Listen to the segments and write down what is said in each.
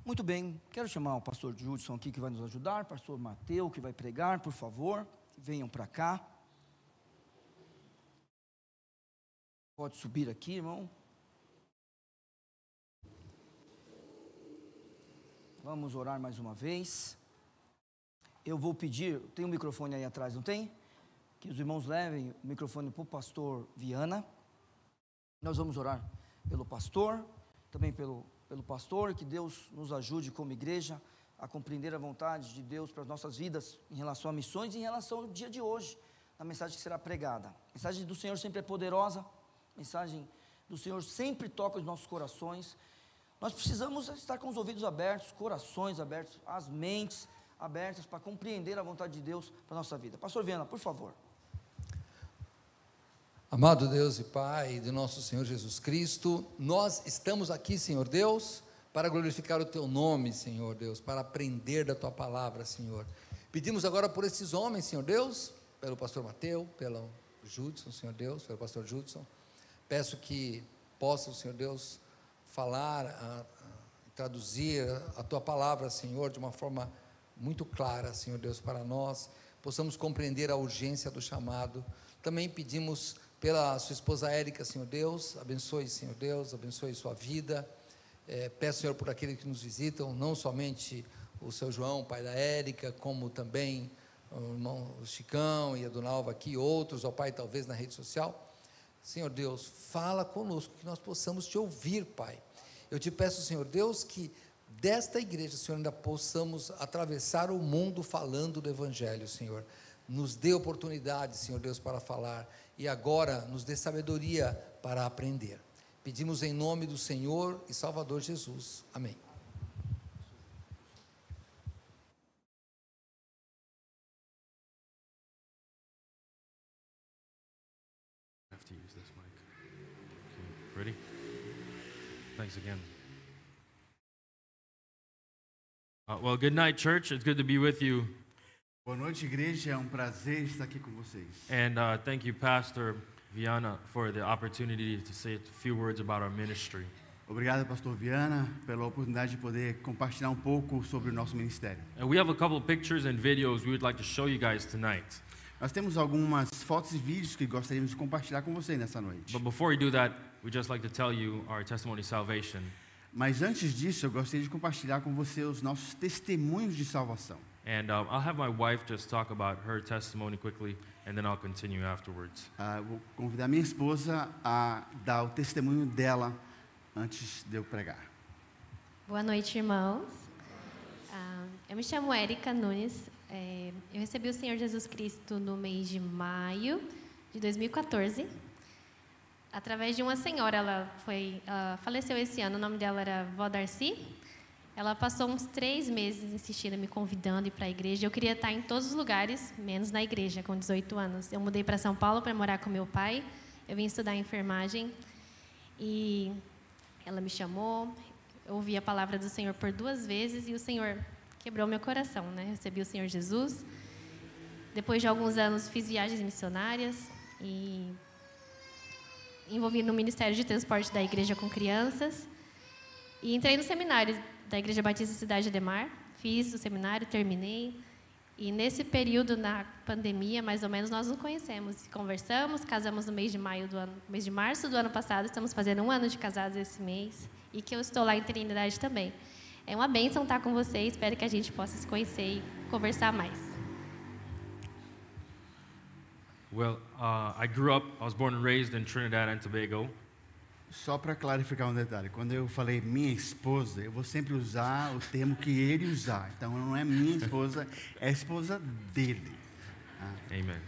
Muito bem, quero chamar o pastor Judson aqui que vai nos ajudar, pastor Mateus que vai pregar, por favor, venham para cá. Pode subir aqui, irmão. Vamos orar mais uma vez. Eu vou pedir, tem um microfone aí atrás, não tem? Que os irmãos levem o microfone para o pastor Viana. Nós vamos orar pelo pastor, também pelo pastor, que Deus nos ajude como igreja a compreender a vontade de Deus para as nossas vidas em relação a missões e em relação ao dia de hoje, a mensagem que será pregada. A mensagem do Senhor sempre é poderosa, a mensagem do Senhor sempre toca os nossos corações. Nós precisamos estar com os ouvidos abertos, corações abertos, as mentes abertas para compreender a vontade de Deus para a nossa vida. Pastor Viana, por favor. Amado Deus e Pai de nosso Senhor Jesus Cristo, nós estamos aqui, Senhor Deus, para glorificar o Teu nome, Senhor Deus, para aprender da Tua palavra, Senhor. Pedimos agora por esses homens, Senhor Deus, pelo pastor Mateus, pelo Judson, Senhor Deus, pelo pastor Judson. Peço que possam, Senhor Deus, falar, traduzir a Tua palavra, Senhor, de uma forma muito clara, Senhor Deus, para nós, possamos compreender a urgência do chamado. Também pedimos pela sua esposa Érica, Senhor Deus, abençoe, Senhor Deus, abençoe sua vida. Peço, Senhor, por aqueles que nos visitam, não somente o seu João, pai da Érica, como também o irmão Chicão e a dona Alva aqui, outros, ó Pai, talvez na rede social. Senhor Deus, fala conosco, que nós possamos te ouvir, Pai. Eu te peço, Senhor Deus, que desta igreja, Senhor, ainda possamos atravessar o mundo falando do Evangelho, Senhor. Nos dê oportunidade, Senhor Deus, para falar, e agora nos dê sabedoria para aprender. Pedimos em nome do Senhor e Salvador Jesus. Amém. I have to use this mic. Okay, ready? Thanks again. Well, good night, church. It's good to be with you. Boa noite, igreja. É um prazer estar aqui com vocês. And thank you, Pastor Viana, for the opportunity to say a few words about our ministry. Obrigado, pastor Viana, pela oportunidade de poder compartilhar um pouco sobre o nosso ministério. And we have a couple of pictures and videos we would like to show you guys tonight. Nós temos algumas fotos e vídeos que gostaríamos de compartilhar com vocês nessa noite. But before we do that, we'd just like to tell you our testimony of salvation. Mas antes disso, eu gostaria de compartilhar com você os nossos testemunhos de salvação. And I'll have my wife just talk about her testimony quickly, and then I'll continue afterwards. Vou convidar minha esposa a dar o testemunho dela antes de eu pregar. Boa noite, irmãos. Eu me chamo Érica Nunes. Eu recebi o Senhor Jesus Cristo no mês de maio de 2014. Através de uma senhora, ela faleceu esse ano, o nome dela era Vó Darcy. Ela passou uns 3 meses insistindo, me convidando a ir para a igreja. Eu queria estar em todos os lugares, menos na igreja, com 18 anos. Eu mudei para São Paulo para morar com meu pai. Eu vim estudar enfermagem. E ela me chamou. Eu ouvi a palavra do Senhor por 2 vezes e o Senhor quebrou meu coração, né? Recebi o Senhor Jesus. Depois de alguns anos, fiz viagens missionárias e envolvi no Ministério de Transporte da igreja com crianças. E entrei no seminário da Igreja Batista Cidade Ademar, fiz o seminário, terminei, e nesse período, na pandemia, mais ou menos, nós nos conhecemos, conversamos, casamos no mês de março do ano passado, estamos fazendo 1 ano de casados esse mês, e que eu estou lá em Trindade também. É uma bênção estar com vocês, espero que a gente possa se conhecer e conversar mais. Well, I was born and raised in Trinidad and Tobago. Só para clarificar um detalhe, quando eu falei minha esposa, eu vou sempre usar o termo que ele usar. Então não é minha esposa, é a esposa dele. Amen.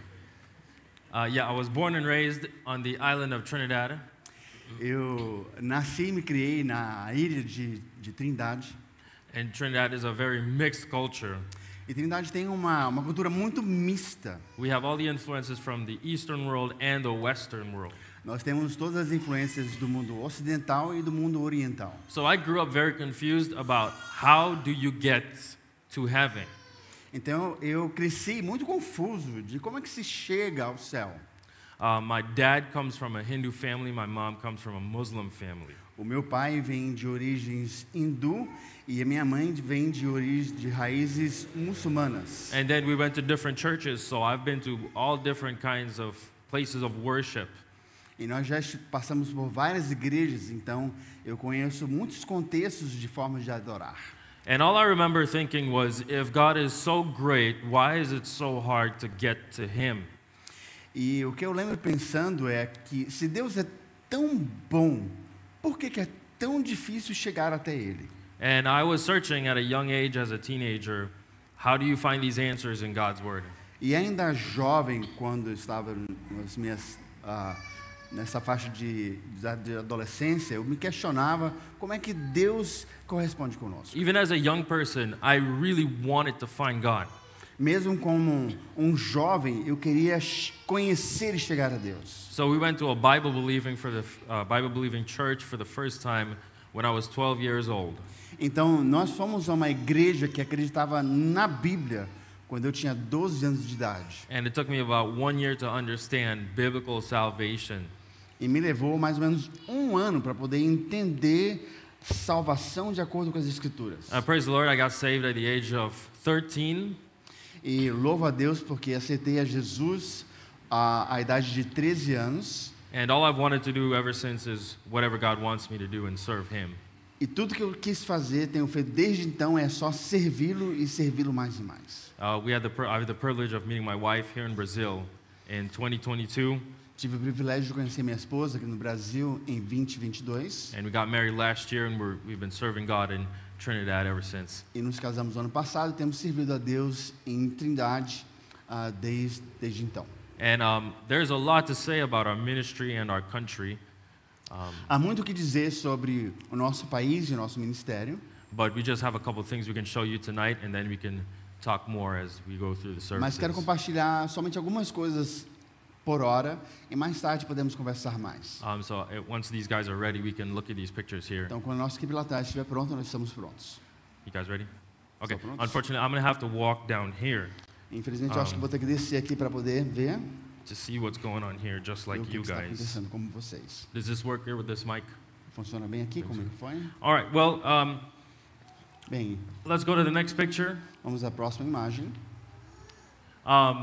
I was born and raised on the island of Trinidad. Eu nasci e me criei na ilha de Trindade. And Trinidad is a very mixed culture. E Trindade tem uma cultura muito mista. We have all the influences from the Eastern world and the Western world. Nós temos todas as influências do mundo ocidental e do mundo oriental. So I grew up very confused about how do you get to heaven. Então eu cresci muito confuso de como é que se chega ao céu. My dad comes from a Hindu family, my mom comes from a Muslim family. O meu pai vem de origens hindu e a minha mãe vem de raízes muçulmanas. And then we went to different churches, so I've been to all different kinds of places of worship. E nós já passamos por várias igrejas, então eu conheço muitos contextos de formas de adorar. And all I remember thinking was, if God is so great, why is it so hard to get to Him? E o que eu lembro pensando é que se Deus é tão bom, por que é tão difícil chegar até Ele? And I was searching at a young age as a teenager, how do you find these answers in God's Word? E ainda jovem, quando eu estava nas minhas, nessa faixa de adolescência, eu me questionava como é que Deus corresponde conosco. Even as a young person, I really wanted to find God. Mesmo como um jovem, eu queria conhecer e chegar a Deus. So we went to a Bible-believing church for the first time when I was 12 years old. Então, nós fomos a uma igreja que acreditava na Bíblia quando eu tinha 12 anos de idade. And it took me about 1 year to understand biblical salvation. E me levou mais ou menos um ano para poder entender salvação de acordo com as Escrituras. Praise the Lord, I got saved at the age of 13. E louvo a Deus porque aceitei a Jesus à idade de 13 anos. And all I've wanted to do ever since is whatever God wants me to do and serve Him. E tudo que eu quis fazer, tenho feito desde então, é só servi-lo e servi-lo mais e mais. I had the privilege of meeting my wife here in Brazil in 2022. Tive o privilégio de conhecer minha esposa aqui no Brasil em 2022. And we got married last year, and we've been serving God in Trinidad ever since. E nos casamos no ano passado e temos servido a Deus em Trindade desde então. And there's a lot to say about our ministry and our country. Há muito o que dizer sobre o nosso país e o nosso ministério. But we just have a couple of things we can show you tonight, and then we can talk more as we go through the services. Mas quero compartilhar somente algumas coisas por hora e mais tarde podemos conversar mais. Once these guys are ready, we can look at these pictures here. Então, quando a nossa equipe lá atrás estiver pronta, nós estamos prontos. You guys ready? Okay. prontos? Unfortunately, I'm going to have to walk down here Infelizmente, eu acho que vou ter que descer aqui para poder ver to see what's going on here, just o like que you está guys. acontecendo como vocês. Does this work here with this mic? Funciona bem aqui com o microfone? All right. Well, Bem, let's go to the next picture. vamos à próxima imagem.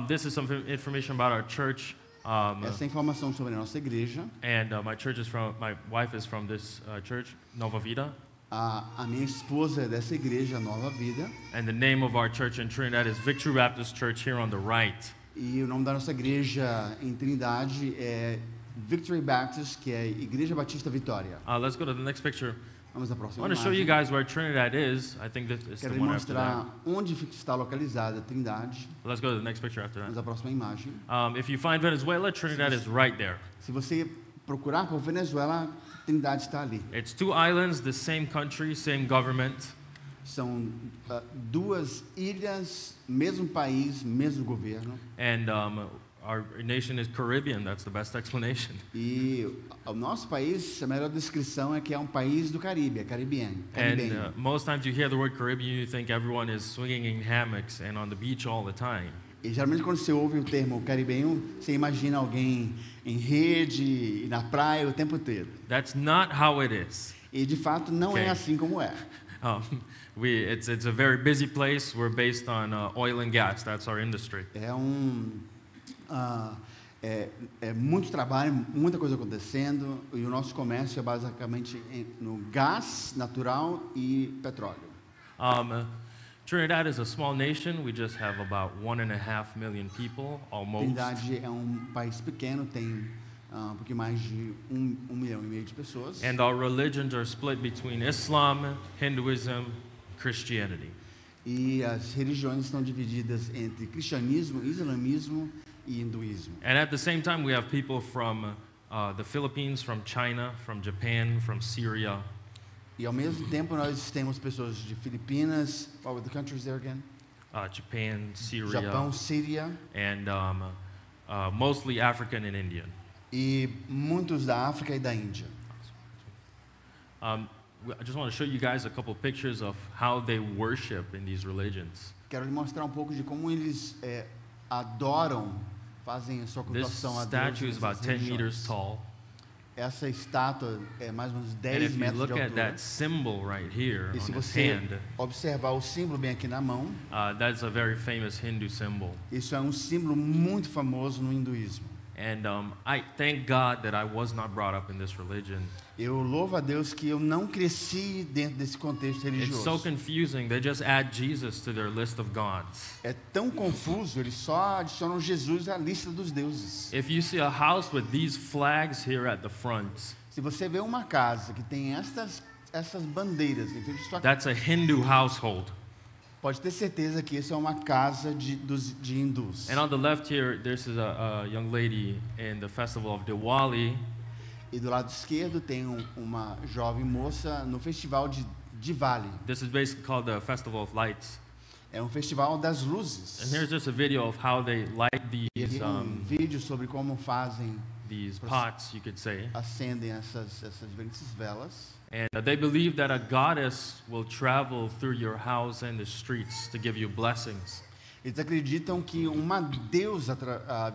This is some information about our church. Essa é a informação sobre a nossa igreja. And my wife is from this church, Nova Vida. A minha esposa é dessa igreja, Nova Vida. And the name of our church in Trinidad is Victory Baptist Church here on the right. E o nome da nossa igreja em Trindade é Victory Baptist, que é Igreja Batista Vitória. Let's go to the next picture. Vamos à I próxima want to show you imagem. guys where Trinidad is. I think this is Quero the one after mostrar that. onde está localizada a Trindade. Let's go to the next picture after Vamos that. à próxima imagem. If you find Venezuela, Trinidad is right there. Se você procurar por Venezuela, Trindade está ali. It's 2 islands, the same country, same government. São duas ilhas, mesmo país, mesmo governo. And our nation is Caribbean. That's the best explanation. E o nosso país, a melhor descrição é que é um país do Caribe, é caribenho. And most times you hear the word Caribbean, you think everyone is swinging in hammocks and on the beach all the time. E geralmente quando você ouve o termo caribenho, você imagina alguém em rede e na praia o tempo todo. That's not how it is. E de fato não Okay. é assim como é. It's a very busy place. We're based on oil and gas. That's our industry. É muito trabalho, muita coisa acontecendo e o nosso comércio é basicamente no gás natural e petróleo. Trinidad is a small nation. We just have about 1.5 million people, almost. Trindade é um país pequeno, tem um pouquinho mais de 1,5 milhão de pessoas. And our religions are split between Islam, Hinduism, Christianity. E as religiões estão divididas entre cristianismo, islamismo e hinduísmo. And at the same time, we have people from the Philippines, from China, from Japan, from Syria. E ao mesmo tempo nós temos pessoas de Filipinas, what were the countries there again? Japan, Syria, Japão, Síria and mostly African and Indian. e muitos da África e da Índia. I just want to show you guys a couple pictures of how they worship in these religions. Quero lhe mostrar um pouco de como eles adoram, fazem a sua This cultuação a Deus. statue is nessas about 10 religiões. meters tall. essa estátua é mais ou menos And 10 if you metros de look at altura. that symbol right here E se on his você hand, observar o símbolo bem aqui na mão, that's a very famous Hindu symbol. isso é um símbolo muito famoso no hinduísmo. And I thank God that I was not brought up in this religion. Eu louvo a Deus que eu não cresci dentro desse contexto It's so religioso. confusing. They just add Jesus to their list of gods. É tão confuso, eles só adicionam Jesus à lista dos deuses. If you see a house with these flags here at the front, Se você vê uma casa que tem essas bandeiras em frente de sua casa, that's a Hindu household. pode ter certeza que isso é uma casa de hindus. And on the left here, this is a young lady in the festival of Diwali. E do lado esquerdo tem uma jovem moça no festival de Diwali. This is basically called the Festival of Lights. É um festival das luzes. And here's just a video of how they light E these aqui vídeo sobre como fazem, these pots, you could say. acendem essas diferentes velas. And they believe that a goddess will travel through your house and the streets to give you blessings. Eles acreditam que uma deusa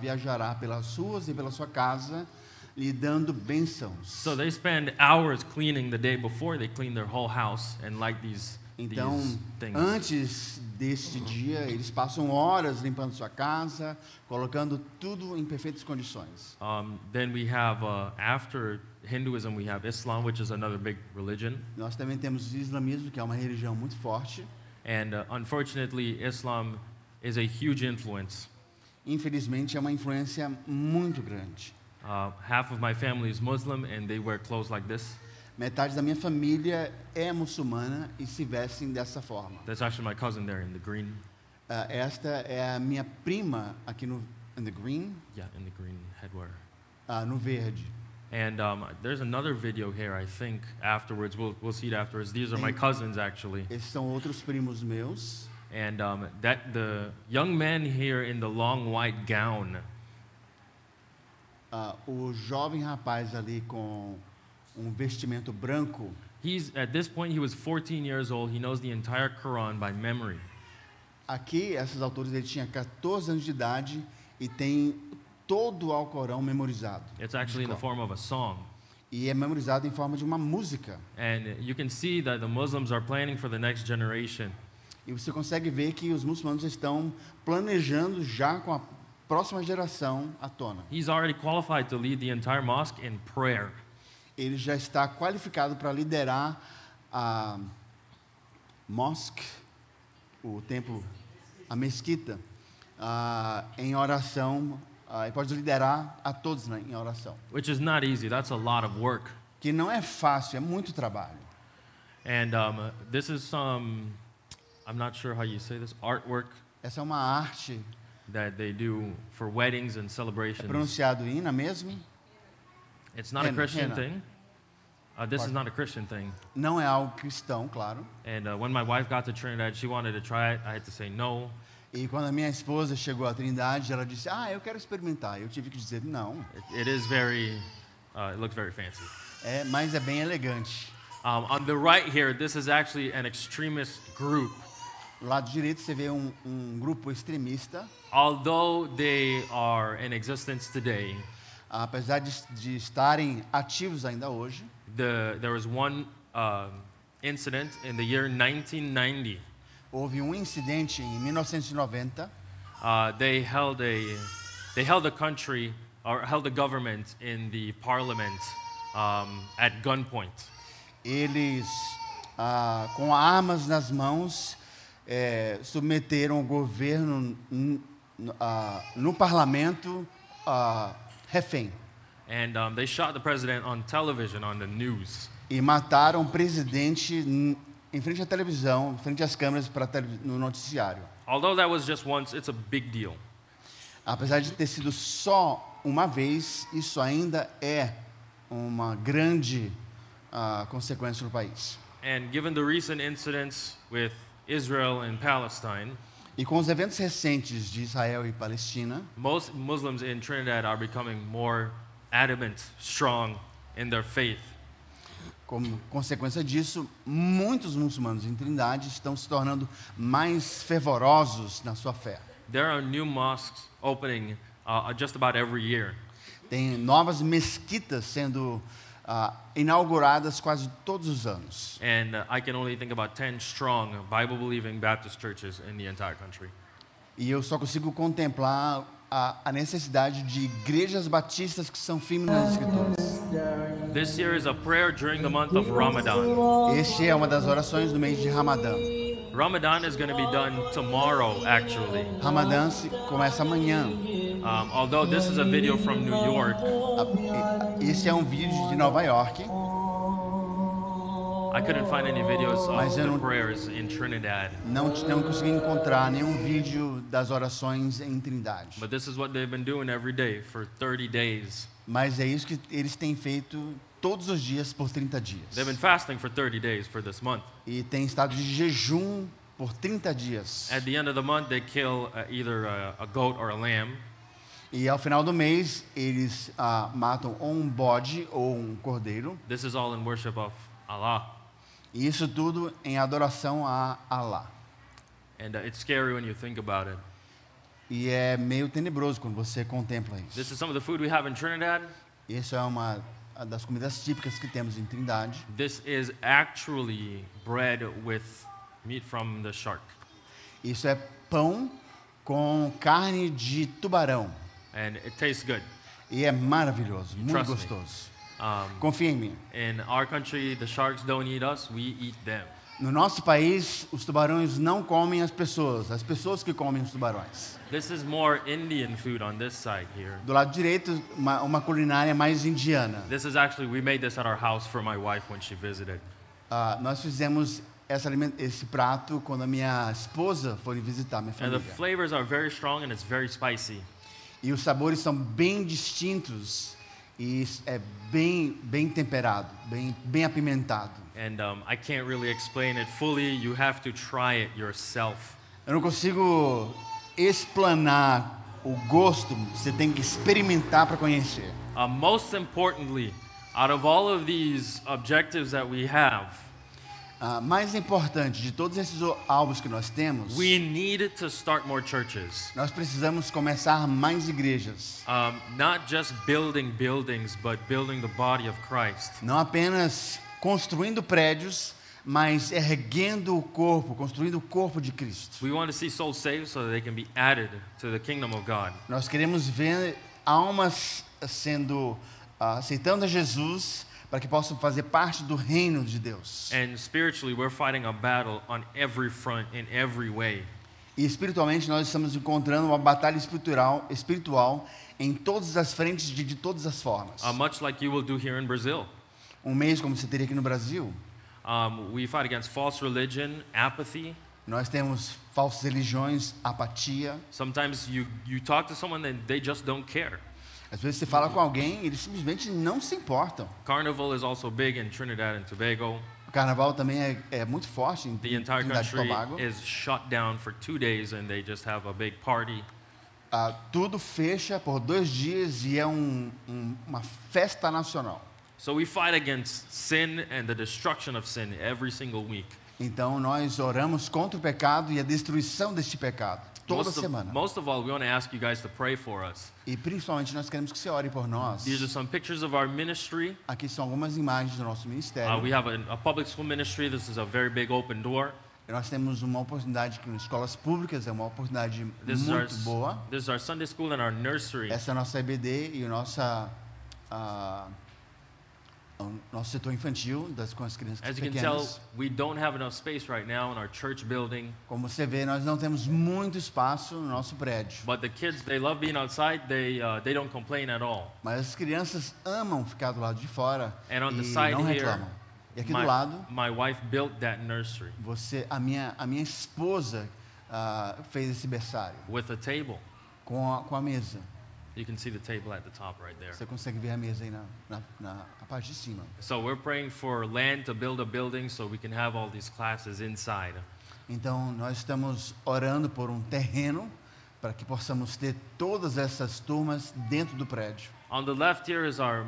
viajará pelas ruas e pela sua casa, lhe dando bênçãos. So they spend hours cleaning the day before they clean their whole house and light these Então, things. antes deste dia, eles passam horas limpando sua casa, colocando tudo em perfeitas condições. Then we have, after Hinduism, we have Islam, which is another big religion. Nós também temos o islamismo, que é uma religião muito forte. And unfortunately, Islam is a huge influence. Infelizmente, é uma influência muito grande. Half of my family is Muslim, and they wear clothes like this. Metade da minha família é muçulmana e se vestem dessa forma. That's actually my cousin there in the green. Esta é a minha prima aqui no in the green, Yeah, in the green headwear. no verde. And there's another video here, I think, afterwards. We'll see it afterwards. These are my Sim. cousins, actually. Esses são outros primos meus. And that the young man here in the long white gown, O jovem rapaz ali com vestimento branco, at this point, he was 14 years old. He knows the entire Quran by memory. aqui, essas alturas, ele tinha 14 anos de idade e tem todo o Alcorão memorizado. It's actually in the form of a song. E é memorizado em forma de uma música. And you can see that the Muslims are planning for the next generation. E você consegue ver que os muçulmanos estão planejando já com a próxima geração à tona. He's already qualified to lead the entire mosque in prayer. Ele já está qualificado para liderar a mosque, o templo, a mesquita, em oração. E pode liderar a todos em oração. Which is not easy. That's a lot of work. Que não é fácil, é muito trabalho. And this is some, I'm not sure how you say this, artwork Essa é uma arte, that they do for weddings and é celebrations. pronunciado Ina mesmo, It's not a Henna, Christian henna. thing. This is not a Christian thing. não é algo cristão, claro. And when my wife got to Trinidad, she wanted to try it. I had to say no. E quando a minha esposa chegou à Trindade, ela disse: eu quero experimentar. Eu tive que dizer não. It is very, it looks very fancy. Mas é bem elegante. On the right here, this is actually an extremist group. Do lado direito você vê um grupo extremista. Although they are in existence today, Apesar de estarem ativos ainda hoje, there was one incident in the year 1990. houve um incidente em 1990. They held a country or held a government in the parliament at gunpoint. Eles, com armas nas mãos, submeteram o governo no parlamento refém. And they shot the president on television, on the news. E mataram o presidente em frente à televisão, em frente às câmeras no noticiário. Although that was just once, it's a big deal. Apesar de ter sido só uma vez, isso ainda é uma grande consequência no país. And given the recent incidents with Israel and Palestine, E com os eventos recentes de Israel e Palestina, most Muslims in Trinidad are becoming more adamant, strong in their faith. como consequência disso, muitos muçulmanos em Trindade estão se tornando mais fervorosos na sua fé. There are new mosques opening just about every year. Tem novas mesquitas sendo inauguradas quase todos os anos. And I can only think about 10 strong Bible-believing Baptist churches in the entire country. E eu só consigo contemplar a necessidade de igrejas batistas que são firmes nas Escrituras. This year is a prayer during the month of Ramadan. Este é uma das orações do mês de Ramadã. Ramadan is going to be done tomorrow, actually. Ramadã começa amanhã. Although this is a video from New York, Esse é um vídeo de Nova York. I couldn't find any videos Mas of eu the não- prayers in Trinidad. Não consegui encontrar nenhum vídeo das orações em Trindade. But this is what they've been doing every day for 30 days. Mas é isso que eles têm feito todos os dias por 30 dias. They've been fasting for 30 days for this month. E tem estado de jejum por 30 dias. At the end of the month, they kill either a goat or a lamb. E ao final do mês, eles matam ou um bode ou um cordeiro. This is all in worship of Allah. E isso tudo em adoração a Allah. And it's scary when you think about it. E é meio tenebroso quando você contempla This isso. is some of the food we have in Trinidad. Isso é uma das comidas típicas que temos em Trindade. This is actually bread with meat from the shark. Isso é pão com carne de tubarão. And it tastes good. E é maravilhoso, muito Trust me. gostoso. Confia em mim. In our country, the sharks don't eat us, we eat them. No nosso país, os tubarões não comem as pessoas que comem os tubarões. This is more Indian food on this side here. Do lado direito, uma culinária mais indiana. This is actually, we made this at our house for my wife when she visited. Nós fizemos esse prato quando a minha esposa foi visitar minha And the família. flavors are very strong and it's very spicy. E os sabores são bem distintos e é bem temperado, bem apimentado. And I can't really explain it fully. You have to try it yourself. Eu não consigo explanar o gosto, você tem que experimentar para conhecer. Most importantly, out of all of these objectives that we have, Mais importante de todos esses alvos que nós temos, we need to start more churches. nós precisamos começar mais igrejas. Not just building buildings, but building the body of Christ. Não apenas construindo prédios, mas erguendo o corpo, construindo o corpo de Cristo. We want to see souls saved so that they can be added to the kingdom of God. Nós queremos ver almas aceitando a Jesus para que possam fazer parte do reino de Deus. And spiritually, we're fighting a battle on every front, in every way. E espiritualmente nós estamos encontrando uma batalha espiritual em todas as frentes de todas as formas. Much like you will do here in Brazil. Mês como você teria aqui no Brasil, We fight against false religion, apathy. nós temos falsas religiões, apatia. Sometimes you talk to someone and they just don't care. Às vezes você fala com alguém e eles simplesmente não se importam. Carnival is also big in Trinidad and Tobago. O carnaval também é muito forte em The entire Trindade e country Tobago. is shut down for 2 days and they just have a big party. Tudo fecha por 2 dias e é uma festa nacional. So we fight against sin and the destruction of sin every single week. Então nós oramos contra o pecado e a destruição deste pecado toda semana. Most of all, we want to ask you guys to pray for us. E principalmente nós queremos que você ore por nós. These are some pictures of our ministry. Aqui são algumas imagens do nosso ministério. We have a public school ministry. This is a very big open door. Nós temos uma oportunidade aqui nas escolas públicas, é uma oportunidade This is muito boa. This is our Sunday school and our nursery. Essa é a nossa EBD e o nosso setor infantil com as crianças As you can tell, pequenas. we don't have enough space right now in our church building. Como você vê, nós não temos muito espaço no nosso prédio. But the kids, they love being outside. They don't complain at all. Mas as crianças amam ficar do lado de fora And on the e side não here, reclamam. E aqui do lado, my wife built that nursery a minha esposa fez esse berçário with a table. com a mesa. You can see the table at the top right there. Você consegue ver a mesa aí na parte de cima. So we're praying for land to build a building so we can have all these classes inside. Então, nós estamos orando por um terreno para que possamos ter todas essas turmas dentro do prédio. On the left here is our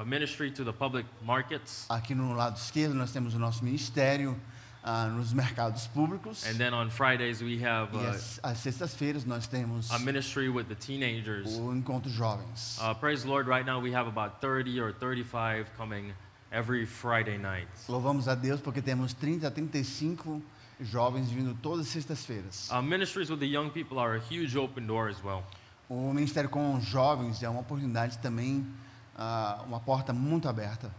ministry to the public markets. Aqui no lado esquerdo nós temos o nosso ministério nos mercados públicos. And then on Fridays we have E às sextas-feiras nós temos a ministry with the teenagers. o Encontro Jovens. Praise the Lord, right now we have about 30 or 35 coming every Friday night. Louvamos a Deus porque temos 30 a 35 jovens vindo todas as sextas-feiras. Ministries with the young people are a huge open door as well. O ministério com os jovens é uma oportunidade também, uma porta muito aberta.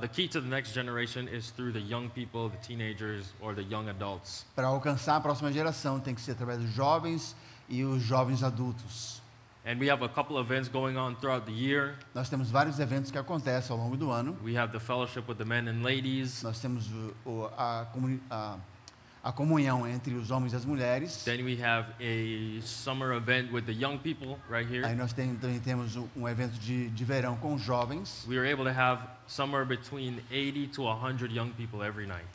The key to the next generation is through the young people, the teenagers, or the young adults. Para alcançar a próxima geração tem que ser através dos jovens e os jovens adultos. And we have a couple of events going on throughout the year. Nós temos vários eventos que acontecem ao longo do ano. We have the fellowship with the men and ladies. Nós temos a comunhão entre os homens e as mulheres. Then we have a summer event with the young people right Aí here. nós também temos um evento de verão com os jovens, We were able to have somewhere between 80 to 100 young people every night.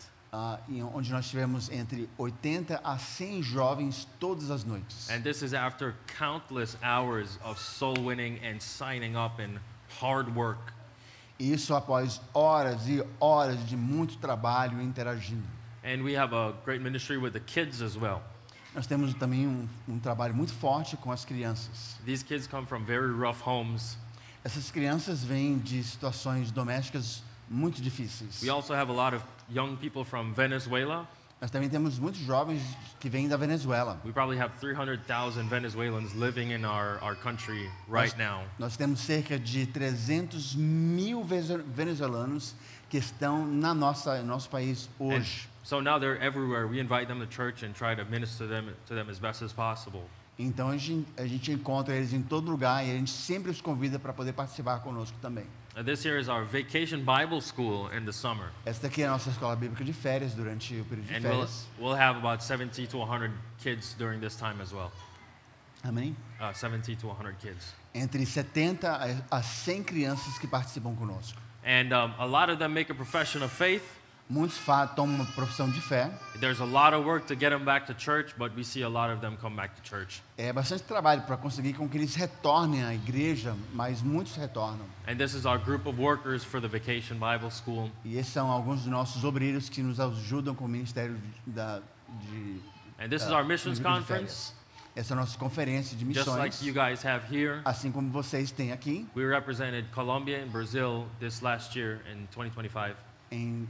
onde nós tivemos entre 80 a 100 jovens todas as noites. And this is after countless hours of soul winning and signing up and hard work. Isso após horas e horas de muito trabalho interagindo. And we have a great ministry with the kids as well. Nós temos também um trabalho muito forte com as crianças. These kids come from very rough homes. Essas crianças vêm de situações domésticas muito difíceis. We also have a lot of young people from Venezuela. Nós também temos muitos jovens que vêm da Venezuela. We probably have 300,000 Venezuelans living in our country right now. Nós temos cerca de 300 mil venezuelanos que estão no nosso país And hoje. so now they're everywhere. We invite them to church and try to minister to them as best as possible. Então a gente encontra eles em todo lugar e a gente sempre os convida para poder participar conosco também. This here is our vacation Bible school in the summer. Esta aqui é a nossa escola bíblica de férias durante o período de And férias. we'll have about 70 to 100 kids during this time as well. Amém? 70 to 100 kids. Entre 70 a 100 crianças que participam conosco. And a lot of them make a profession of faith. Muitos tomam uma profissão de fé. There's a lot of work to get them back to church, but we see a lot of them come back to church. É bastante trabalho para conseguir com que eles retornem à igreja, mas muitos retornam. And this is our group of workers for the Vacation Bible School. E esses são alguns dos nossos obreiros que nos ajudam com o ministério And this is our missions do grupo de conference, férias. Essa é a nossa conferência de just like missões, you guys have here. assim como vocês têm aqui. We represented Colombia and Brazil this last year in 2025. Em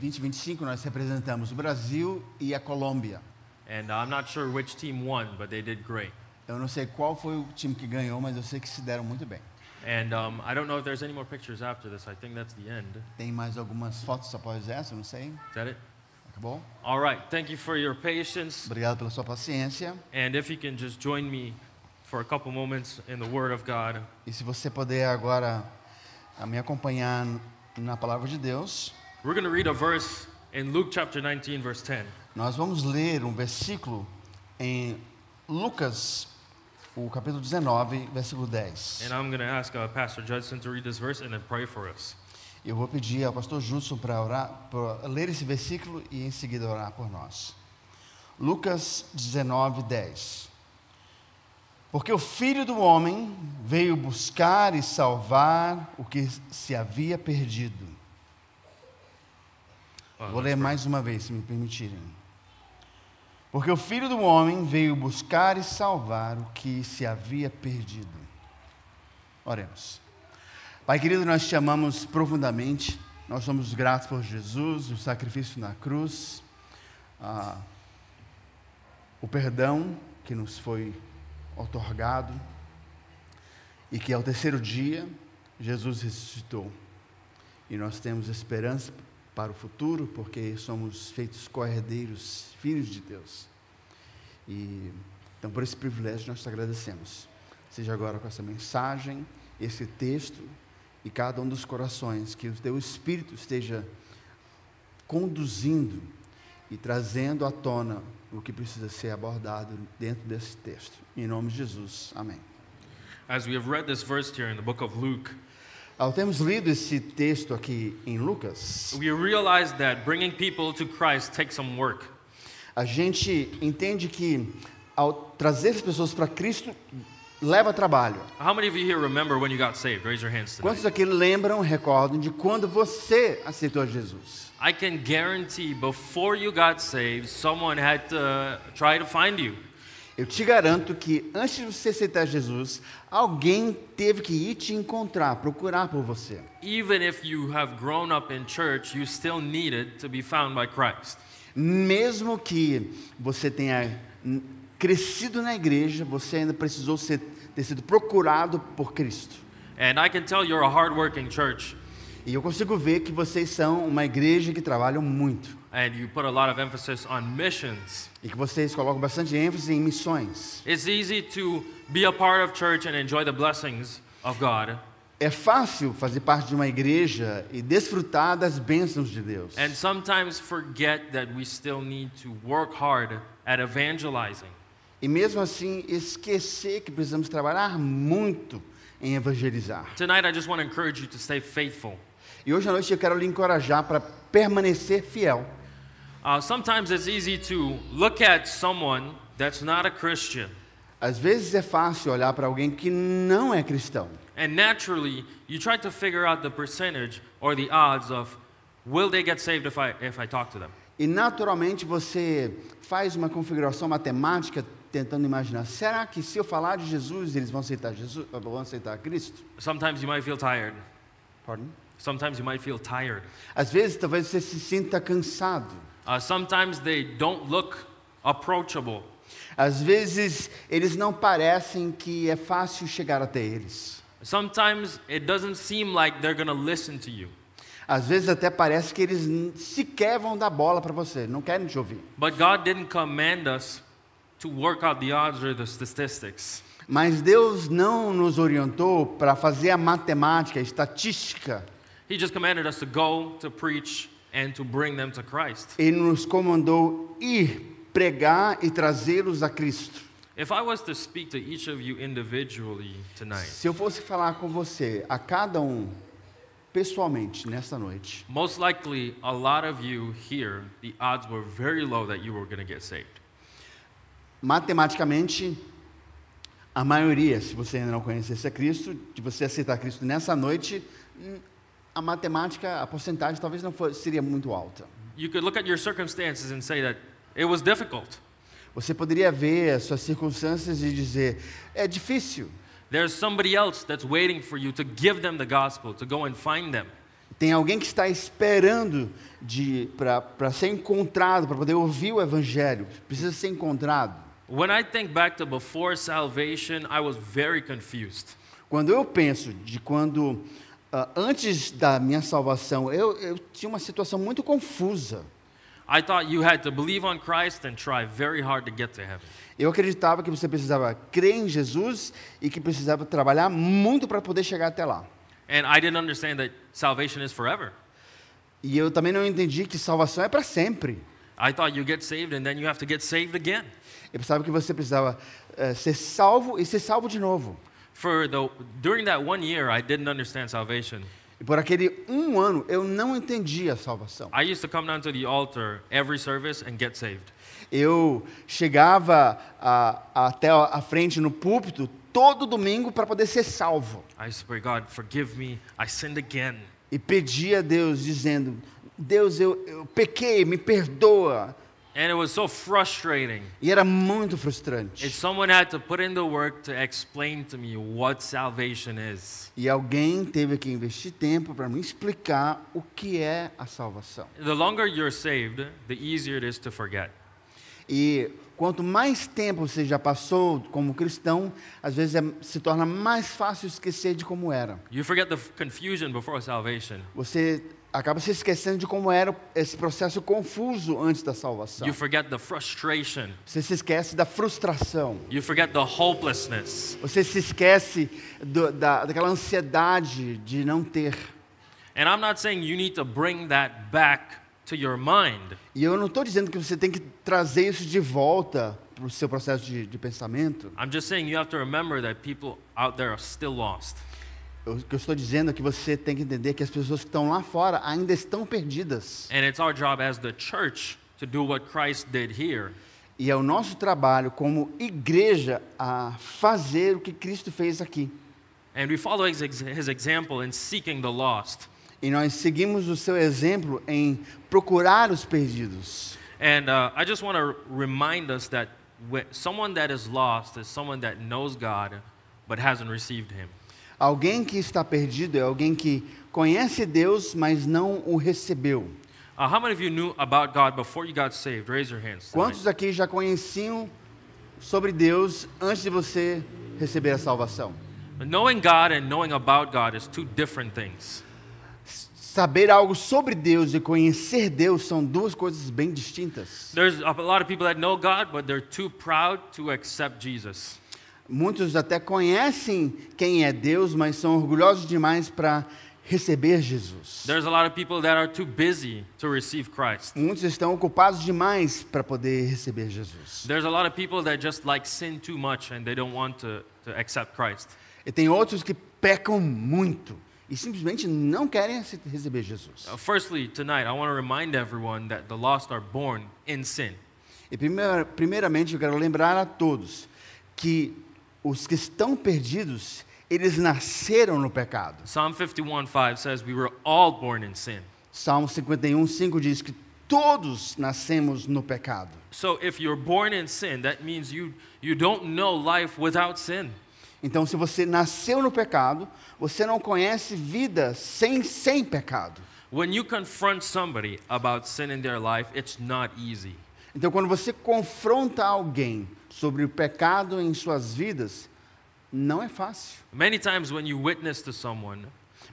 2025 nós representamos o Brasil e a Colômbia. And I'm not sure which team won, but they did great. Eu não sei qual foi o time que ganhou, mas eu sei que se deram muito bem. And I don't know if there's any more pictures after this. I think that's the end. Tem mais algumas fotos após essa, eu não sei. Is that it? Acabou? All right. Thank you for your patience. Obrigado pela sua paciência. And if you can just join me for a couple moments in the Word of God. E se você puder agora me acompanhar na palavra de Deus, We're going to read a verse in Luke chapter 19, verse 10. nós vamos ler um versículo em Lucas, o capítulo 19, versículo 10. And I'm going to ask Pastor Judson to read this verse and then pray for us. Eu vou pedir ao pastor Judson para ler esse versículo e em seguida orar por nós. Lucas 19, 10. Porque o Filho do Homem veio buscar e salvar o que se havia perdido. Vou ler mais uma vez, se me permitirem. Porque o Filho do Homem veio buscar e salvar o que se havia perdido. Oremos. Pai querido, nós te amamos profundamente. Nós somos gratos por Jesus, o sacrifício na cruz, o perdão que nos foi otorgado e que ao terceiro dia Jesus ressuscitou. E nós temos esperança para o futuro, porque somos feitos co-herdeiros, filhos de Deus. E então por esse privilégio nós te agradecemos. Seja agora com essa mensagem, esse texto e cada um dos corações, que o teu Espírito esteja conduzindo e trazendo à tona o que precisa ser abordado dentro desse texto. Em nome de Jesus. Amém. As we have read this verse here in the book of Luke, Ao termos lido esse texto aqui em Lucas, we realize that bringing people to Christ takes some work. a gente entende que ao trazer as pessoas para Cristo leva trabalho. How many of you here remember when you got saved? Raise your hands tonight. Quantos aqui lembram, recordam de quando você aceitou Jesus? I can guarantee before you got saved, someone had to try to find you. Eu te garanto que antes de você aceitar Jesus, alguém teve que ir te encontrar, procurar por você. Even if you have grown up in church, you still needed to be found by Christ. Mesmo que você tenha crescido na igreja, você ainda precisou ter sido procurado por Cristo. And I can tell you're a hard-working church, E eu consigo ver que vocês são uma igreja que trabalham muito. and you put a lot of emphasis on missions. E que vocês colocam bastante ênfase em missões. It's easy to be a part of church and enjoy the blessings of God. É fácil fazer parte de uma igreja e desfrutar das bênçãos de Deus. And sometimes forget that we still need to work hard at evangelizing. E mesmo assim, esquecer que precisamos trabalhar muito em evangelizar. Tonight, I just want to encourage you to stay faithful. E hoje à noite eu quero lhe encorajar para permanecer fiel. Sometimes it's easy to look at someone that's not a Christian, Às vezes é fácil olhar para alguém que não é cristão. and naturally, you try to figure out the percentage or the odds of will they get saved if I talk to them. E naturalmente você faz uma configuração matemática tentando imaginar, será que se eu falar de Jesus, eles vão aceitar Jesus, vão aceitar Cristo? Sometimes you might feel tired. Pardon? Sometimes you might feel tired. Às vezes talvez você se sinta cansado. Sometimes they don't look approachable. Às vezes eles não parecem que é fácil chegar até eles. Sometimes it doesn't seem like they're going to listen to you. Às vezes até parece que eles sequer vão dar bola para você, não querem te ouvir. But God didn't command us to work out the odds or the statistics. Mas Deus não nos orientou para fazer a matemática, a estatística. He just commanded us to go, to preach, and to bring them to Christ. Ele nos comandou ir, pregar e trazê-los a Cristo. If I was to speak to each of you individually tonight, Se eu fosse falar com você, a cada um, pessoalmente, nesta noite, most likely a lot of you here, the odds were very low that you were going to get saved. matematicamente, a maioria, se você ainda não conhecesse a Cristo, de você aceitar Cristo nessa noite, a matemática, a porcentagem talvez não seria muito alta. You could look at your circumstances and say that it was difficult. Você poderia ver as suas circunstâncias e dizer, é difícil. There's somebody else that's waiting for you to give them the gospel, to go and find them. Tem alguém que está esperando para ser encontrado, para poder ouvir o Evangelho. Precisa ser encontrado. When I think back to before salvation, I was very confused. Quando eu penso de quando, antes da minha salvação, eu tinha uma situação muito confusa. I thought you had to believe on Christ and try very hard to get to heaven. Eu acreditava que você precisava crer em Jesus e que precisava trabalhar muito para poder chegar até lá. And I didn't understand that salvation is forever. E eu também não entendi que salvação é para sempre. I thought you get saved and then you have to get saved again. Eu pensava que você precisava ser salvo e ser salvo de novo. During that 1 year, I didn't understand salvation. E por aquele ano, eu não entendi a salvação. I used to come down to the altar every service and get saved. Eu chegava até a frente no púlpito todo domingo para poder ser salvo. I used to pray, God, forgive me, I sinned again. E pedia a Deus, dizendo, Deus, eu pequei, me perdoa. And it was so frustrating. E era muito frustrante. If someone had to put in the work to explain to me what salvation is. E alguém teve que investir tempo para me explicar o que é a salvação. The longer you're saved, the easier it is to forget. E quanto mais tempo você já passou como cristão, às vezes se torna mais fácil esquecer de como era. You forget the confusion before salvation. Você acaba se esquecendo de como era esse processo confuso antes da salvação. You forget the frustration. Você se esquece da frustração. You forget the hopelessness. Você se esquece daquela ansiedade de não ter. And I'm not saying you need to bring that back to your mind. E eu não estou dizendo que você tem que trazer isso de volta para o seu processo de pensamento. I'm just saying you have to remember that people out there are still lost. O que eu estou dizendo é que você tem que entender que as pessoas que estão lá fora ainda estão perdidas. And it's our job as the church to do what Christ did here. E é o nosso trabalho como igreja a fazer o que Cristo fez aqui. And we follow his example in seeking the lost. E nós seguimos o seu exemplo em procurar os perdidos. And I just want to remind us that someone that is lost is someone that knows God but hasn't received him. Alguém que está perdido é alguém que conhece Deus, mas não o recebeu. How many of you knew about God before you got saved? Raise your hands. Quantos aqui já conheciam sobre Deus antes de você receber a salvação? Knowing God and knowing about God is two different things. Saber algo sobre Deus e conhecer Deus são duas coisas bem distintas. There's a lot of people that know God, but they're too proud to accept Jesus. Muitos até conhecem quem é Deus, mas são orgulhosos demais para receber Jesus. There's a lot of people that are too busy to receive Christ. Muitos estão ocupados demais para poder receber Jesus. There's a lot of people that just like sin too much and they don't want to accept Christ. E tem outros que pecam muito e simplesmente não querem receber Jesus. Firstly, tonight, I want to remind everyone that the lost are born in sin. E primeiramente eu quero lembrar a todos que os que estão perdidos, eles nasceram no pecado. Psalm 51:5 says we were all born in sin. Salmo 51:5 diz que todos nascemos no pecado. So if you're born in sin, that means you don't know life without sin. Então, se você nasceu no pecado, você não conhece vida sem pecado. When you confront somebody about sin in their life, it's not easy. Então, quando você confronta alguém sobre o pecado em suas vidas, não é fácil. Many times when you witness to someone,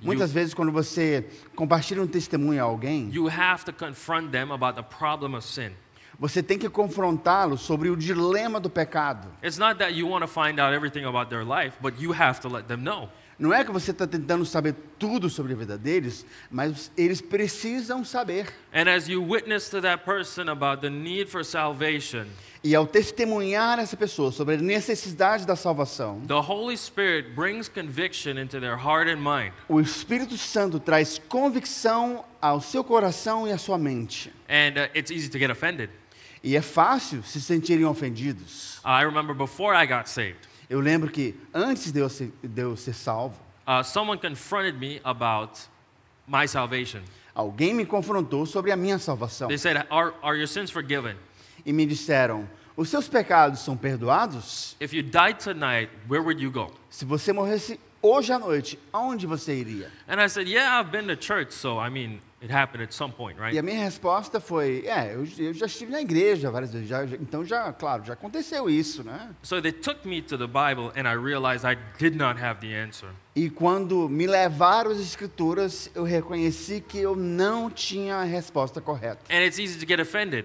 Muitas vezes, quando você compartilha um testemunho a alguém, you have to confront them about the problem of sin. você tem que confrontá-lo sobre o dilema do pecado. It's not that you want to find out everything about their life, but you have to let them know. Não é que você está tentando saber tudo sobre a vida deles, mas eles precisam saber. And as you witness to that person about the need for salvation, E ao testemunhar essa pessoa sobre a necessidade da salvação, the Holy Spirit brings conviction into their heart and mind. o Espírito Santo traz convicção ao seu coração e à sua mente. And it's easy to get offended. E é fácil se sentirem ofendidos. I remember before I got saved, Eu lembro que antes de eu ser salvo, someone confronted me about my salvation. alguém me confrontou sobre a minha salvação. They said, are your sins forgiven? E me disseram, os seus pecados são perdoados? If you died tonight, where would you go? Se você morresse hoje à noite, aonde você iria? And I said, yeah, I've been to church, so I mean, it happened at some point, E right? a minha resposta foi, eu já estive na igreja várias vezes, então claro, já aconteceu isso, né? So they took me to the Bible and I realized I did not have the answer. E quando me levaram às escrituras, eu reconheci que eu não tinha a resposta correta. And it's easy to get offended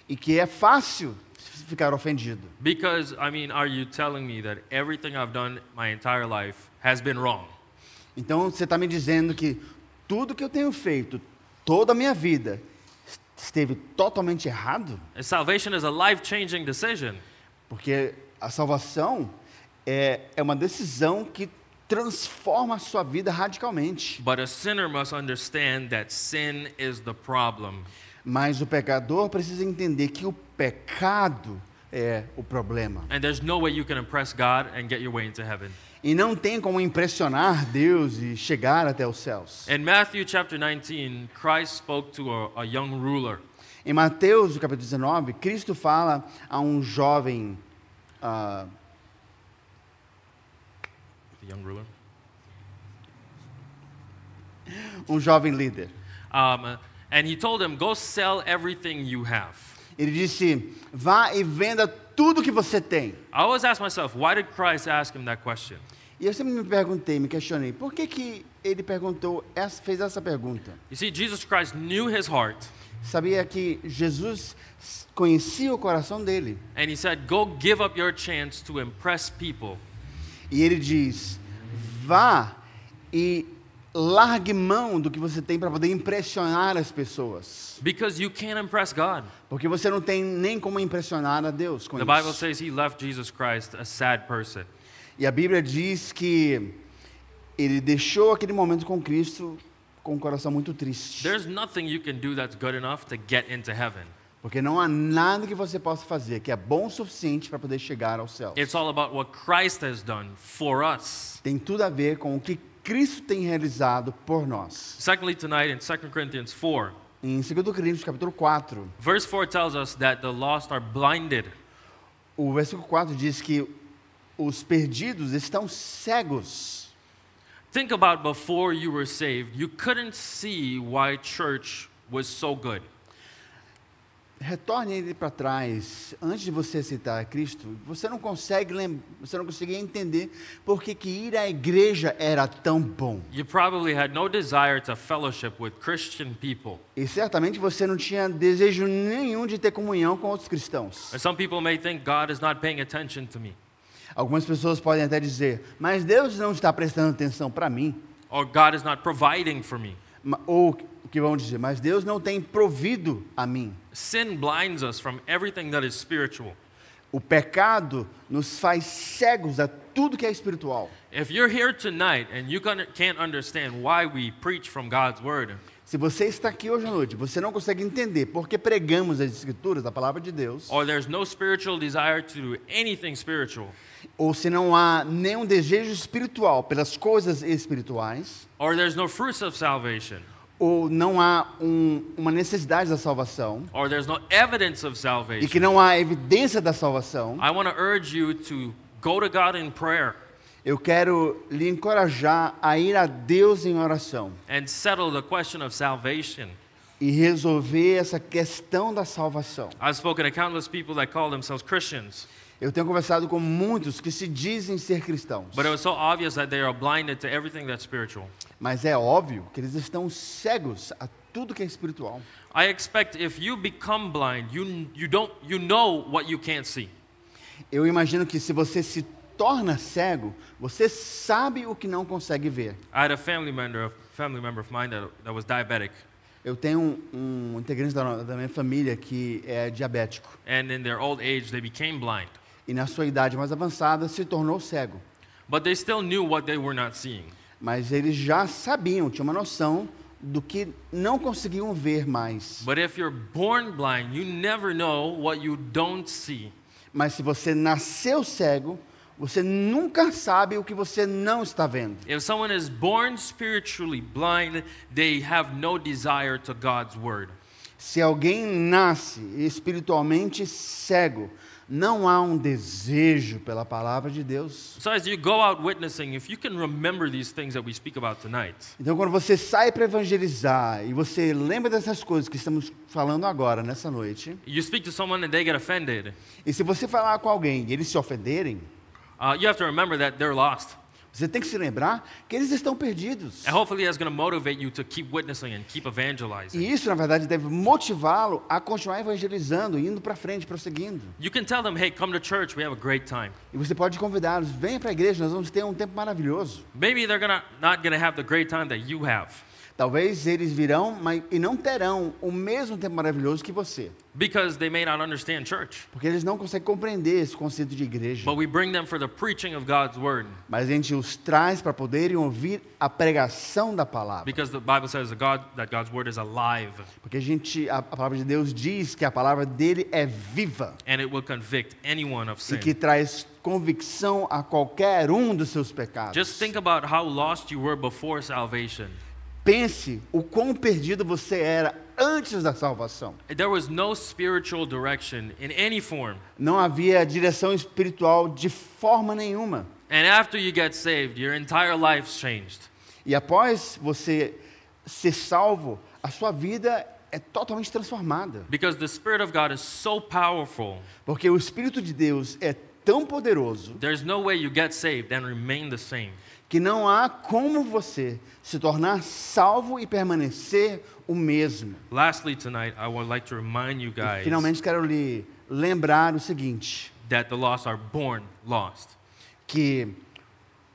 E que é fácil ficar ofendido. because, I mean, are you telling me that everything I've done my entire life has been wrong? Então você está me dizendo que tudo que eu tenho feito, toda a minha vida, esteve totalmente errado? And salvation is a life-changing decision. Porque a salvação é uma decisão que transforma a sua vida radicalmente. But a sinner must understand that sin is the problem. Mas o pecador precisa entender que o pecado é o problema. And there's no way you can impress God and get your way into heaven. E não tem como impressionar Deus e chegar até os céus. In Matthew chapter 19, Christ spoke to a young ruler. Em Mateus, no capítulo 19, Cristo fala a um jovem, The young ruler. um jovem líder. And he told him, go sell everything you have. Ele disse, vá e venda tudo que você tem. I always ask myself, why did Christ ask him that question? E eu sempre me questionei, por que ele fez essa pergunta? You see, Jesus Christ knew his heart, Sabia que Jesus conhecia o coração dele. and he said, go give up your chance to impress people. E ele diz, vá e largue mão do que você tem para poder impressionar as pessoas. Because you can't impress God. Porque você não tem nem como impressionar a Deus com The Bible isso. says he left Jesus Christ a sad person. E a Bíblia diz que ele deixou aquele momento com Cristo com um coração muito triste. There's nothing you can do that's good enough to get into heaven. Porque não há nada que você possa fazer que é bom o suficiente para poder chegar ao céu. It's all about what Christ has done for us. Tem tudo a ver com o que Cristo tem realizado por nós. Secondly, tonight in 2 Corinthians 4, Em 2 Coríntios, capítulo 4, verse 4 tells us that the lost are blinded. o versículo 4 diz que os perdidos estão cegos. Think about before you were saved, you couldn't see why church was so good. Retorne ele para trás. Antes de você aceitar Cristo, você não conseguia entender por que ir à igreja era tão bom. You probably had no desire to fellowship with Christian people. E certamente você não tinha desejo nenhum de ter comunhão com outros cristãos. And some people may think God is not paying attention to me, Algumas pessoas podem até dizer, mas Deus não está prestando atenção para mim. or God is not providing for me. Ou o que vão dizer, mas Deus não tem provido a mim. Sin blinds us from everything that is spiritual. O pecado nos faz cegos a tudo que é espiritual. If you're here tonight and you can't understand why we preach from God's word, Se você está aqui hoje à noite, você não consegue entender por que pregamos as Escrituras, a palavra de Deus, or there's no spiritual desire to do anything spiritual, ou se não há nenhum desejo espiritual pelas coisas espirituais, or there's no fruits of salvation, ou não há uma necessidade da salvação, or there's no evidence of e salvation, que não há evidência da salvação, I want to urge you to go to God in prayer eu quero lhe encorajar a ir a Deus em oração and settle the question of salvation. e resolver essa questão da salvação. I've spoken to countless people that call themselves Christians, Eu tenho conversado com muitos que se dizem ser cristãos, but it was so obvious that they are blinded to everything that's spiritual. mas é óbvio que eles estão cegos a tudo que é espiritual. I expect if you become blind, you know what you can't see. Eu imagino que se você se torna cego, você sabe o que não consegue ver. I had a family member of mine that was diabetic, Eu tenho um integrante da minha família que é diabético and in their old age they became blind. e na sua idade mais avançada se tornou cego. But they still knew what they were not seeing. Mas eles já sabiam, tinham uma noção do que não conseguiam ver mais. But if you're born blind, you never know what you don't see. Mas se você nasceu cego, você nunca sabe o que você não está vendo. If someone is born spiritually blind, they have no desire to God's word. Se alguém nasce espiritualmente cego, não há um desejo pela palavra de Deus. So as you go out witnessing, if you can remember these things that we speak about tonight, Então, quando você sai para evangelizar e você lembra dessas coisas que estamos falando agora, nessa noite, you speak to someone and they get offended, e se você falar com alguém e eles se ofenderem, you have to remember that they're lost. você tem que se lembrar que eles estão perdidos. And hopefully that's going to motivate you to keep witnessing and keep evangelizing. E isso, na verdade, deve motivá-lo a continuar evangelizando, indo para frente, prosseguindo. You can tell them, hey, come to church, we have a great time. E você pode convidá-los, venha para a igreja, nós vamos ter um tempo maravilhoso. Maybe they're not going to have the great time that you have, Talvez eles virão e não terão o mesmo tempo maravilhoso que você. because they may not understand church. Porque eles não conseguem compreender esse conceito de igreja. But we bring them for the preaching of God's word, Mas a gente os traz para poderem ouvir a pregação da palavra. because the Bible says that God's word is alive Porque a palavra de Deus diz que a palavra dele é viva and it will convict anyone of e sin. que traz convicção a qualquer um dos seus pecados. Just think about how lost you were before salvation. Pense o quão perdido você era antes da salvação. There was no spiritual direction in any form. Não havia direção espiritual de forma nenhuma. And after you get saved, your entire life's changed. E após você ser salvo, a sua vida é totalmente transformada. Because the Spirit of God is so powerful, Porque o Espírito de Deus é tão poderoso there's no way you get saved and remain the same. que não há como você se tornar salvo e permanecer o mesmo. Lastly, tonight, I would like to remind you E, guys finalmente quero lhe lembrar o seguinte, that the lost are born lost. que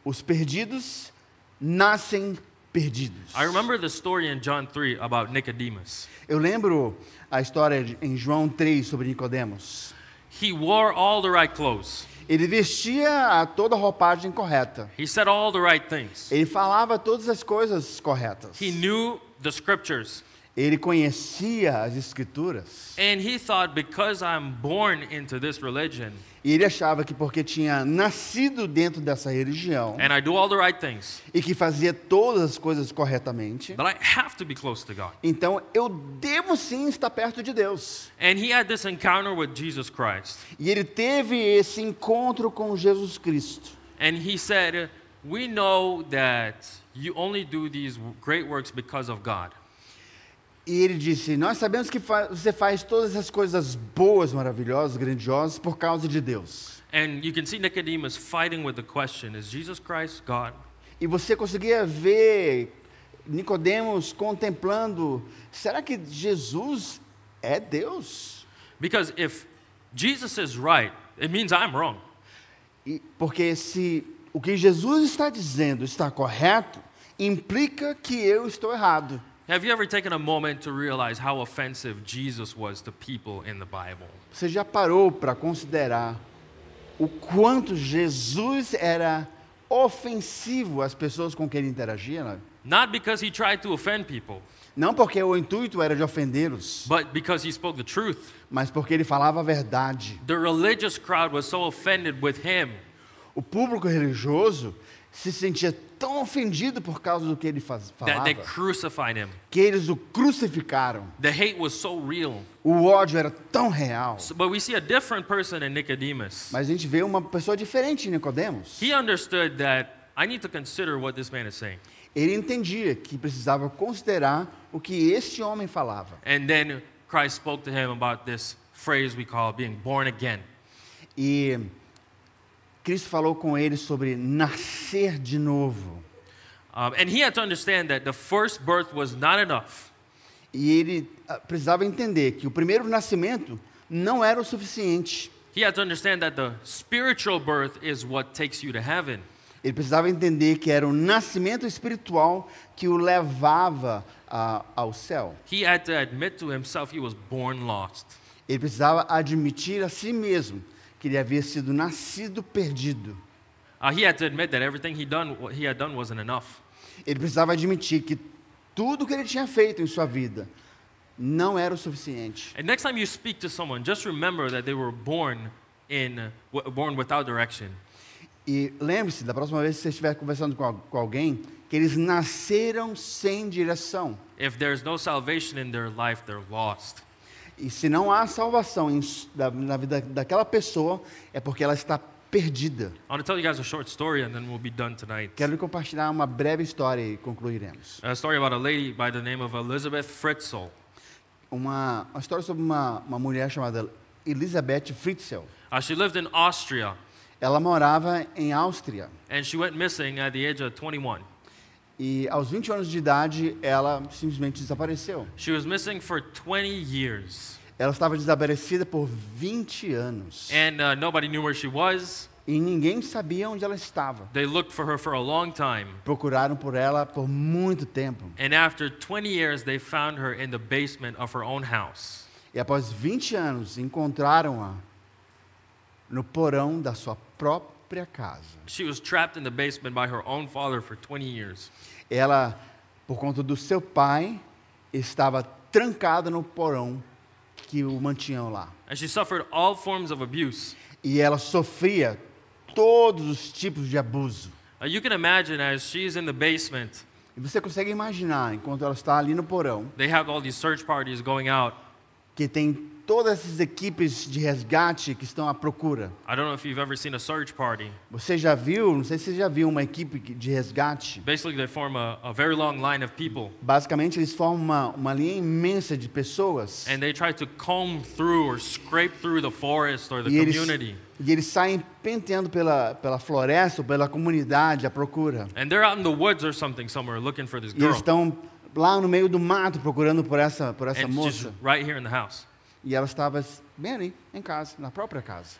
os perdidos nascem perdidos. I remember the story in John 3 about Nicodemus. Eu lembro a história em João 3 sobre Nicodemos. He wore all the right clothes. Ele vestia toda a roupagem correta. He said all the right things. Ele falava todas as coisas corretas. He knew the scriptures. Ele conhecia as Escrituras. And he thought, because I'm born into this religion E ele achava que porque tinha nascido dentro dessa religião and I do all the right things, e que fazia todas as coisas corretamente, that I have to be close to God. então eu devo sim estar perto de Deus. And he had this encounter with Jesus Christ. E ele teve esse encontro com Jesus Cristo. And he said, we know that you only do these great works because of God. E ele disse, nós sabemos que você faz todas essas coisas boas, maravilhosas, grandiosas, por causa de Deus. And you can see Nicodemus fighting with the question, is Jesus Christ God? E você conseguia ver Nicodemos contemplando, será que Jesus é Deus? Because if Jesus is right, it means I'm wrong. Porque se o que Jesus está dizendo está correto, implica que eu estou errado. Have you ever taken a moment to realize how offensive Jesus was to people in the Bible? Você já parou para considerar o quanto Jesus era ofensivo às pessoas com quem ele interagia? Né? Not because he tried to offend people, Não porque o intuito era de ofendê-los, but because he spoke the truth. mas porque ele falava a verdade. The religious crowd was so offended with him O público religioso se sentia tão ofendido por causa do que ele that falava, they crucified him. que eles o crucificaram. The hate was so real. O ódio era tão real. But we see a different person in Nicodemus. Mas a gente vê uma pessoa diferente em Nicodemos. He understood that I need to consider what this man is saying. Ele entendia que precisava considerar o que este homem falava. And then Christ spoke to him about this phrase we call being born again. E Cristo falou com ele sobre nascer de novo. And he had to understand that the first birth was not enough. E ele precisava entender que o primeiro nascimento não era o suficiente. He had to understand that the spiritual birth is what takes you to heaven. Ele precisava entender que era o nascimento espiritual que o levava ao céu. He had to admit to himself he was born lost. Ele precisava admitir a si mesmo que ele havia sido nascido perdido. He had to admit that everything he had done wasn't enough. Ele precisava admitir que tudo que ele tinha feito em sua vida não era o suficiente. And next time you speak to someone, just remember that they were born without direction. E lembre-se, da próxima vez que você estiver conversando com alguém, que eles nasceram sem direção. If there's no salvation in their life, they're lost. E se não há salvação na vida daquela pessoa, é porque ela está perdida. I want to tell you guys a short story and then we'll be done tonight. Quero lhe compartilhar uma breve história e concluiremos. A story about a lady by the name of Elizabeth Fritzl. Uma história sobre uma mulher chamada Elisabeth Fritzl. She lived in Austria Ela morava em Áustria. and she went missing at the age of 21. E aos 20 anos de idade, ela simplesmente desapareceu. She was missing for 20 years. Ela estava desaparecida por 20 anos. And nobody knew where she was. E ninguém sabia onde ela estava. They looked for her for a long time. Procuraram por ela por muito tempo. And after 20 years, they found her in the basement of her own house. E após 20 anos, encontraram-a no porão da sua própria casa. She was trapped in the basement by her own father for 20 years. Ela, por conta do seu pai, estava trancada no porão que o mantinham lá. And she suffered all forms of abuse. E ela sofria todos os tipos de abuso. You can imagine as she's in the basement, E você consegue imaginar, enquanto ela está ali no porão, they have all these search parties going out. que tem todas essas equipes de resgate que estão à procura. I don't know if you've ever seen a search party. Você já viu, não sei se você já viu uma equipe de resgate. Basically, they form a very long line of people. Basicamente, eles formam uma linha imensa de pessoas. And they try to comb through or scrape through the forest or the E community. eles saem penteando pela floresta ou pela comunidade à procura. And they're out in the woods or somewhere looking for this E eles girl. estão lá no meio do mato procurando por essa And she's moça. right here in the house. E ela estava bem ali, em casa, na própria casa.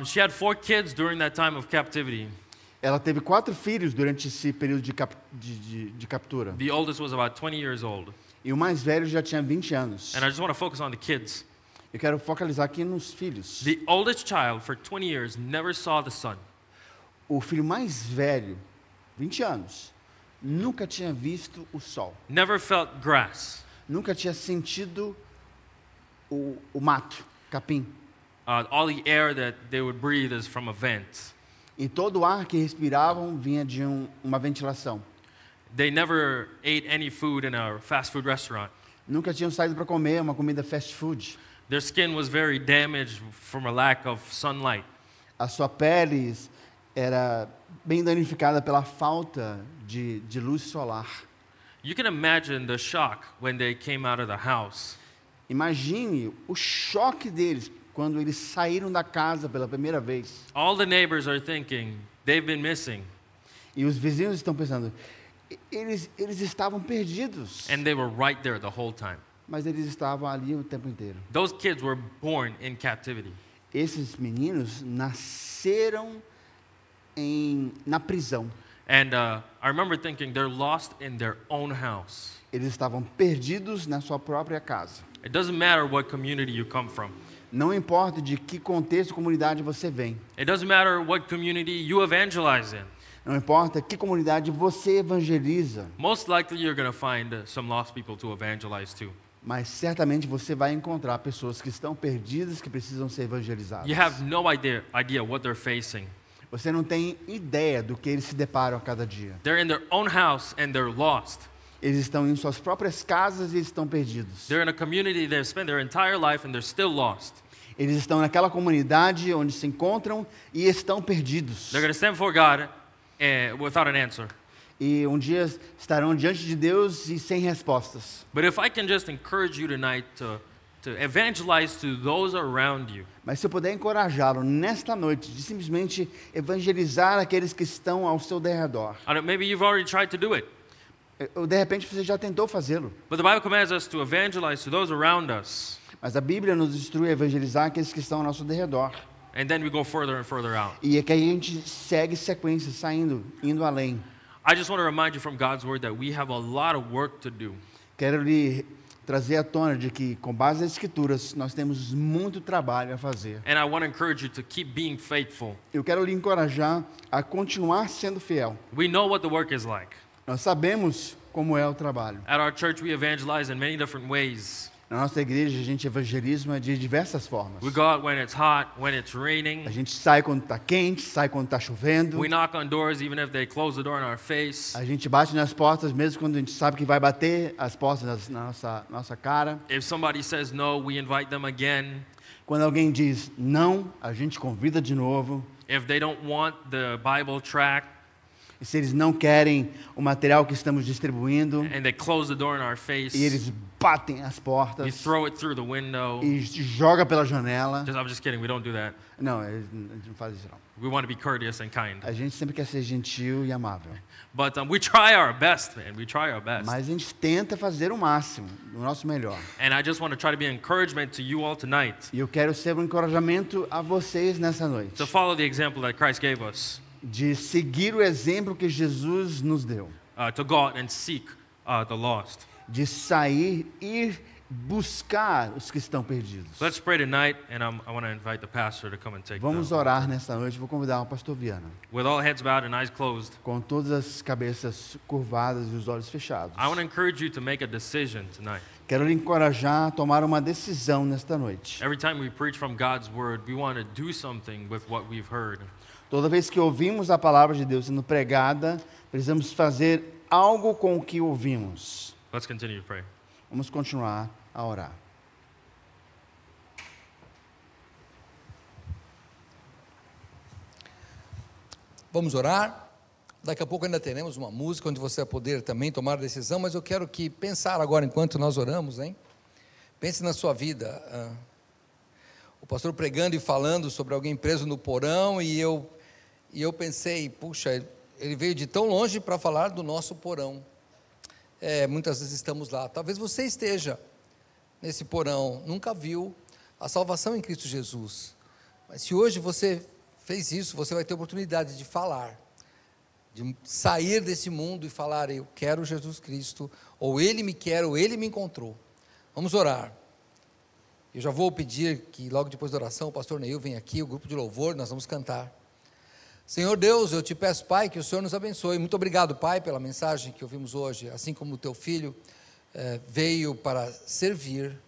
She had 4 kids during that time of captivity. Ela teve 4 filhos durante esse período de captura. The oldest was about 20 years old. E o mais velho já tinha 20 anos. And I just want to focus on the kids. Eu quero focalizar aqui nos filhos. The oldest child for 20 years never saw the sun. O filho mais velho, 20 anos, nunca tinha visto o sol. Never felt grass. nunca tinha sentido o mato, capim. All the air that they would breathe is from a vent. E todo o ar que respiravam vinha de uma ventilação. They never ate any food in a fast food restaurant. Nunca tinham saído para comer uma comida fast food. Their skin was very damaged from a lack of sunlight. A sua pele era bem danificada pela falta de luz solar. You can imagine the shock when they came out of the house. Imagine o choque deles quando eles saíram da casa pela primeira vez. All the neighbors are thinking, they've been missing. E os vizinhos estão pensando, eles estavam perdidos. And they were right there the whole time. Mas eles estavam ali o tempo inteiro. Those kids were born in captivity. Esses meninos nasceram na prisão. And I remember thinking, they're lost in their own house. Eles estavam perdidos na sua própria casa. It doesn't matter what community you come from. Não importa de que contexto, comunidade você vem. It doesn't matter what community you evangelize in. Não importa que comunidade você evangeliza. Most likely you're going to find some lost people to evangelize to. Mas certamente você vai encontrar pessoas que estão perdidas, que precisam ser evangelizadas. You have no idea what they're facing. Você não tem ideia do que eles se deparam a cada dia. They're in their own house and they're lost. Eles estão em suas próprias casas e estão perdidos. They're in a community they've spent their entire life and they're still lost. Eles estão naquela comunidade onde se encontram e estão perdidos. They're going to stand before God without an answer. E um dia estarão diante de Deus e sem respostas. But if I can just encourage you tonight to evangelize to those around you. Mas se eu puder encorajá-lo nesta noite de simplesmente evangelizar aqueles que estão ao seu derredor. Maybe you've already tried to do it. Ou de repente você já tentou fazê-lo. But the Bible commands us to evangelize to those around us. Mas a Bíblia nos instrui a evangelizar aqueles que estão ao nosso derredor. And then we go further and further out. E é que aí a gente segue sequência, indo além. I just want to remind you from God's word that we have a lot of work to do. Quero lhe trazer à tona de que, com base nas Escrituras, nós temos muito trabalho a fazer. And I want to encourage you to keep being faithful. Eu quero lhe encorajar a continuar sendo fiel. We know what the work is like. Nós sabemos como é o trabalho. At our church, we evangelize in many different ways. Na nossa igreja, a gente evangeliza de diversas formas. We go out when it's hot, when it's raining. A gente sai quando está quente, sai quando está chovendo. We knock on doors even if they close the door in our face. A gente bate nas portas mesmo quando a gente sabe que vai bater as portas na nossa cara. If somebody says no, we invite them again. Quando alguém diz não, a gente convida de novo. If they don't want the Bible tract, E se eles não querem o material que estamos distribuindo, and they close the door in our face, e eles batem as we portas throw it through the window. e joga pela janela. I'm just kidding, we don't do that. Não, a gente não faz isso não. We want to be courteous and kind. A gente sempre quer ser gentil e amável. But we try our best, man. We try our best. Mas a gente tenta fazer o máximo, o nosso melhor. And I just want to try to be an encouragement to you all tonight E eu quero ser um encorajamento a vocês nessa noite. to follow the example that Christ gave us, De seguir o exemplo que Jesus nos deu. to go out and seek the lost. De sair e buscar os que estão perdidos. So let's pray tonight, and I want to invite the pastor to come and take Vamos the, orar nesta noite. Vou convidar o pastor Viana. with all heads bowed and eyes closed. Com todas as cabeças curvadas e os olhos fechados. I want to encourage you to make a decision tonight. Quero lhe encorajar a tomar uma decisão nesta noite. Every time we preach from God's word, we want to do something with what we've heard. Toda vez que ouvimos a palavra de Deus sendo pregada, precisamos fazer algo com o que ouvimos. Let's continue to pray. Vamos continuar a orar. Vamos orar. Daqui a pouco ainda teremos uma música onde você vai poder também tomar a decisão, mas eu quero que pensar agora enquanto nós oramos, hein? Pense na sua vida. O pastor pregando e falando sobre alguém preso no porão e eu pensei, puxa, ele veio de tão longe para falar do nosso porão. Muitas vezes estamos lá. Talvez você esteja nesse porão, nunca viu a salvação em Cristo Jesus. Mas se hoje você fez isso, você vai ter a oportunidade de falar, de sair desse mundo e falar, eu quero Jesus Cristo, ou Ele me quer, ou Ele me encontrou. Vamos orar. Eu já vou pedir que logo depois da oração o pastor Neil venha aqui, o grupo de louvor, nós vamos cantar. Senhor Deus, eu te peço, Pai, que o Senhor nos abençoe. Muito obrigado, Pai, pela mensagem que ouvimos hoje, assim como o teu filho veio para servir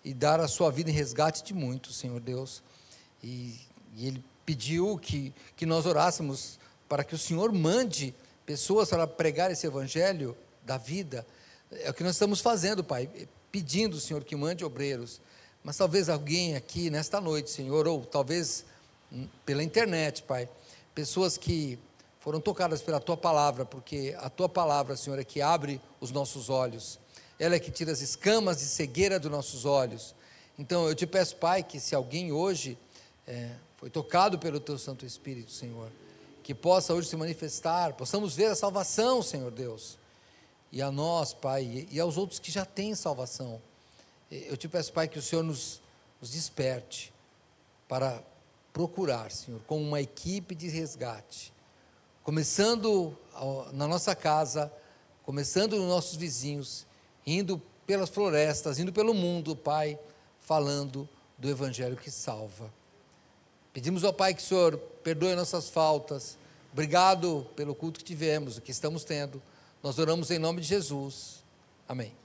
e dar a sua vida em resgate de muitos, Senhor Deus. E ele pediu que nós orássemos para que o Senhor mande pessoas para pregar esse evangelho da vida. É o que nós estamos fazendo, Pai, pedindo, Senhor, que mande obreiros. Mas talvez alguém aqui nesta noite, Senhor, ou talvez pela internet, Pai, pessoas que foram tocadas pela Tua palavra, porque a Tua palavra, Senhor, é que abre os nossos olhos, ela é que tira as escamas de cegueira dos nossos olhos. Então eu te peço, Pai, que se alguém hoje foi tocado pelo Teu Santo Espírito, Senhor, que possa hoje se manifestar, possamos ver a salvação, Senhor Deus, e a nós, Pai, e aos outros que já têm salvação. Eu te peço, Pai, que o Senhor nos desperte para procurar, Senhor, com uma equipe de resgate, começando na nossa casa, começando nos nossos vizinhos, indo pelas florestas, indo pelo mundo, Pai, falando do Evangelho que salva. Pedimos ao Pai que o Senhor perdoe nossas faltas. Obrigado pelo culto que tivemos, o que estamos tendo. Nós oramos em nome de Jesus. Amém.